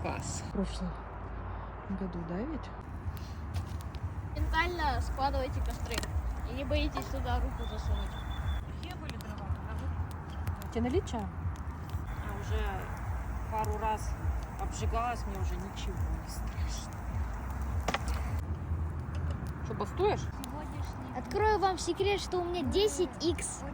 Класс. В прошлом году, да, ведь? Ментально складывайте костры. И не боитесь туда руку засунуть. Какие были дрова? Покажи. Тебе налить чаю? Я уже пару раз обжигалась, мне уже ничего не страшно. Что, бастуешь? Открою вам секрет, что у меня 10х.